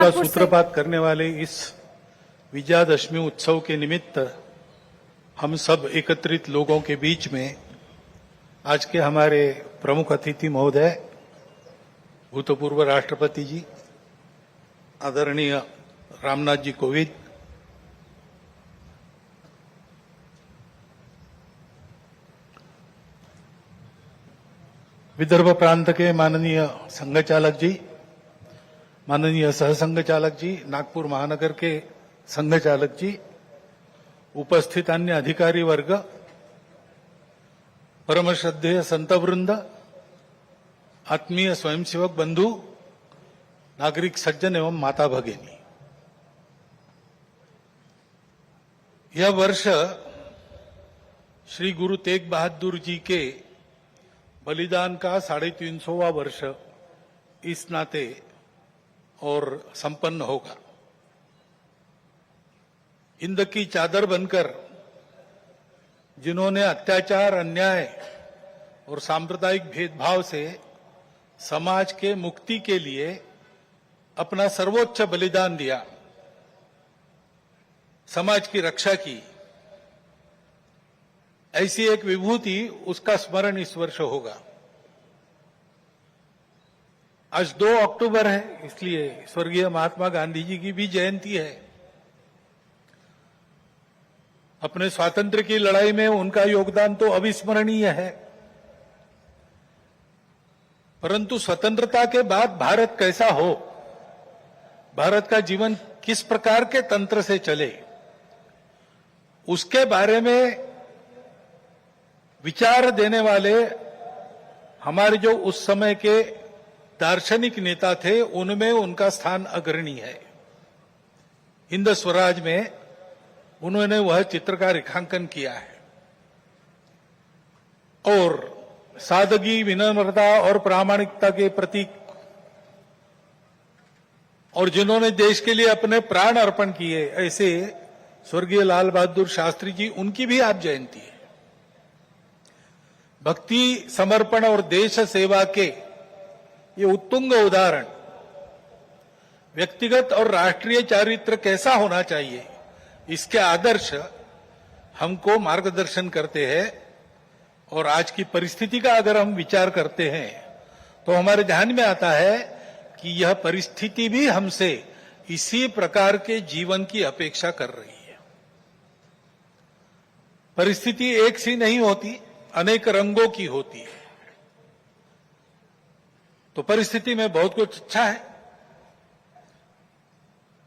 का सूत्रपात करने वाले इस विजयादशमी उत्सव के निमित्त हम सब एकत्रित लोगों के बीच में आज के हमारे प्रमुख अतिथि महोदय भूतपूर्व राष्ट्रपति जी आदरणीय रामनाथ जी कोविंद, विदर्भ प्रांत के माननीय संघचालक जी, माननीय सहसंघ चालक जी, नागपुर महानगर के संघ चालक जी, उपस्थित अन्य अधिकारी वर्ग, परम श्रद्धेय संतवृंद, आत्मीय स्वयंसेवक बंधु, नागरिक सज्जन एवं माता भगिनी, यह वर्ष श्री गुरु तेग बहादुर जी के बलिदान का 350वां वर्ष इस नाते और संपन्न होगा। हिंद की चादर बनकर जिन्होंने अत्याचार, अन्याय और सांप्रदायिक भेदभाव से समाज के मुक्ति के लिए अपना सर्वोच्च बलिदान दिया, समाज की रक्षा की, ऐसी एक विभूति, उसका स्मरण इस वर्ष होगा। आज 2 अक्टूबर है, इसलिए स्वर्गीय महात्मा गांधी जी की भी जयंती है। अपने स्वातंत्र्य की लड़ाई में उनका योगदान तो अविस्मरणीय है, परंतु स्वतंत्रता के बाद भारत कैसा हो, भारत का जीवन किस प्रकार के तंत्र से चले, उसके बारे में विचार देने वाले हमारे जो उस समय के दार्शनिक नेता थे, उनमें उनका स्थान अग्रणी है। हिंद स्वराज में उन्होंने वह चित्र का रेखांकन किया है और सादगी, विनम्रता और प्रामाणिकता के प्रतीक, और जिन्होंने देश के लिए अपने प्राण अर्पण किए, ऐसे स्वर्गीय लाल बहादुर शास्त्री जी, उनकी भी आज जयंती है। भक्ति, समर्पण और देश सेवा के ये उत्तुंग उदाहरण व्यक्तिगत और राष्ट्रीय चारित्र कैसा होना चाहिए, इसके आदर्श हमको मार्गदर्शन करते हैं। और आज की परिस्थिति का अगर हम विचार करते हैं तो हमारे ध्यान में आता है कि यह परिस्थिति भी हमसे इसी प्रकार के जीवन की अपेक्षा कर रही है। परिस्थिति एक सी नहीं होती, अनेक रंगों की होती है। तो परिस्थिति में बहुत कुछ अच्छा है,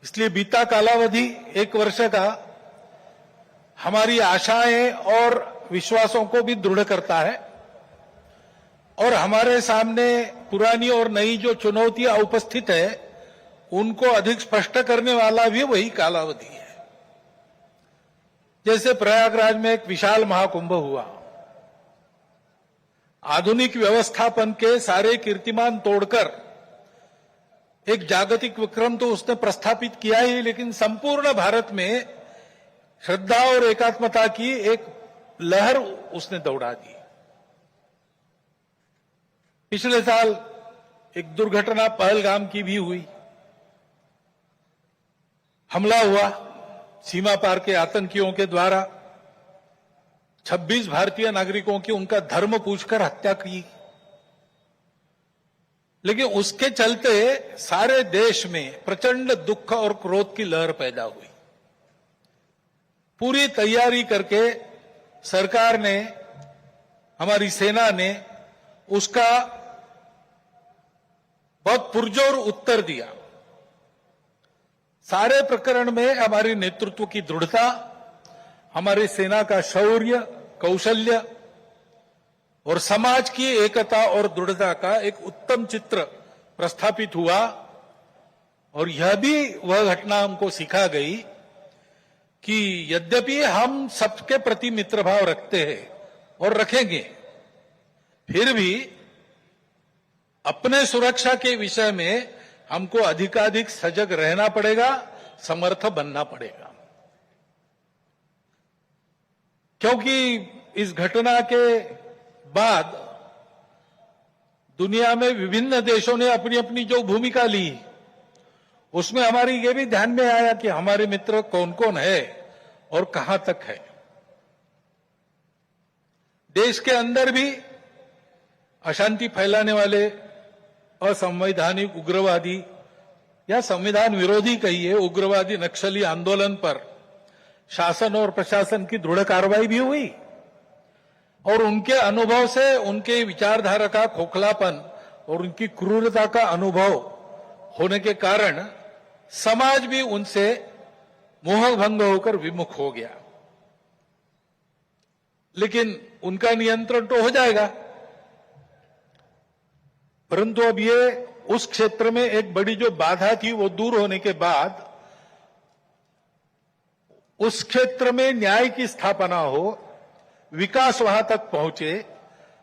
इसलिए बीता कालावधि 1 वर्ष का हमारी आशाएं और विश्वासों को भी दृढ़ करता है, और हमारे सामने पुरानी और नई जो चुनौतियां उपस्थित है, उनको अधिक स्पष्ट करने वाला भी वही कालावधि है। जैसे प्रयागराज में एक विशाल महाकुंभ हुआ, आधुनिक व्यवस्थापन के सारे कीर्तिमान तोड़कर एक जागतिक विक्रम तो उसने प्रस्थापित किया ही, लेकिन संपूर्ण भारत में श्रद्धा और एकात्मता की एक लहर उसने दौड़ा दी। पिछले साल एक दुर्घटना पहलगाम की भी हुई, हमला हुआ सीमा पार के आतंकियों के द्वारा, 26 भारतीय नागरिकों की उनका धर्म पूछकर हत्या की। लेकिन उसके चलते सारे देश में प्रचंड दुख और क्रोध की लहर पैदा हुई। पूरी तैयारी करके सरकार ने, हमारी सेना ने उसका बहुत पुरजोर उत्तर दिया। सारे प्रकरण में हमारी नेतृत्व की दृढ़ता, हमारी सेना का शौर्य, कौशल्य और समाज की एकता और दृढ़ता का एक उत्तम चित्र प्रस्थापित हुआ। और यह भी वह घटना हमको सिखा गई कि यद्यपि हम सबके प्रति मित्रभाव रखते हैं और रखेंगे, फिर भी अपने सुरक्षा के विषय में हमको अधिकाधिक सजग रहना पड़ेगा, समर्थ बनना पड़ेगा। क्योंकि इस घटना के बाद दुनिया में विभिन्न देशों ने अपनी अपनी जो भूमिका ली, उसमें हमारी ये भी ध्यान में आया कि हमारे मित्र कौन कौन है और कहां तक है। देश के अंदर भी अशांति फैलाने वाले असंवैधानिक उग्रवादी या संविधान विरोधी कहिए उग्रवादी नक्सली आंदोलन पर शासन और प्रशासन की दृढ़ कार्रवाई भी हुई और उनके अनुभव से उनके विचारधारा का खोखलापन और उनकी क्रूरता का अनुभव होने के कारण समाज भी उनसे मोहभंग होकर विमुख हो गया। लेकिन उनका नियंत्रण तो हो जाएगा, परंतु अब ये उस क्षेत्र में एक बड़ी जो बाधा थी वो दूर होने के बाद उस क्षेत्र में न्याय की स्थापना हो, विकास वहां तक पहुंचे,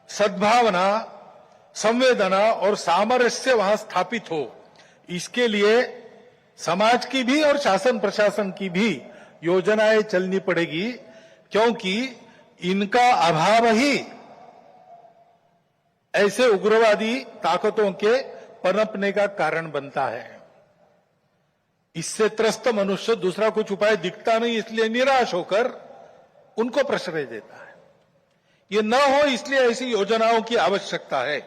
सद्भावना, संवेदना और सामरस्य वहां स्थापित हो, इसके लिए समाज की भी और शासन प्रशासन की भी योजनाएं चलनी पड़ेगी, क्योंकि इनका अभाव ही ऐसे उग्रवादी ताकतों के पनपने का कारण बनता है। इससे त्रस्त मनुष्य दूसरा कुछ उपाय दिखता नहीं, इसलिए निराश होकर उनको प्रश्रय देता है। ये न हो इसलिए ऐसी योजनाओं की आवश्यकता है।